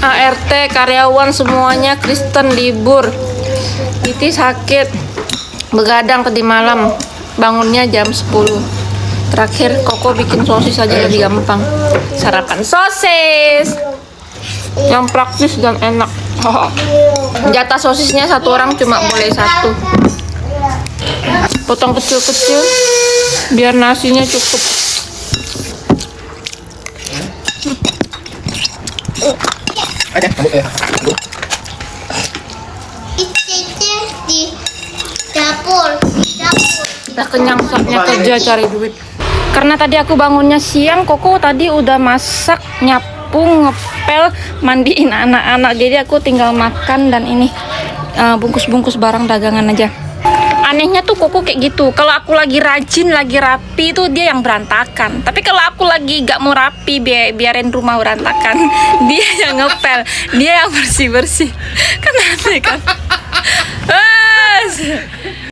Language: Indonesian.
ART, karyawan semuanya Kristen libur. Titi sakit, begadang tadi malam, bangunnya jam 10. Terakhir Koko bikin sosis aja lebih gampang. Sarapan sosis yang praktis dan enak. Jatah sosisnya satu orang cuma boleh satu. Potong kecil-kecil biar nasinya cukup. Di dapur. Udah kenyang saatnya kerja cari duit. Karena tadi aku bangunnya siang, Koko tadi udah masak, nyapu, ngepel, mandiin anak-anak. Jadi aku tinggal makan dan ini bungkus-bungkus barang dagangan aja. Anehnya tuh Koko kayak gitu. Kalau aku lagi rajin, lagi rapi tuh dia yang berantakan. Tapi kalau aku lagi gak mau rapi, biarin rumah berantakan, dia yang ngepel, dia yang bersih-bersih. Kan aneh kan?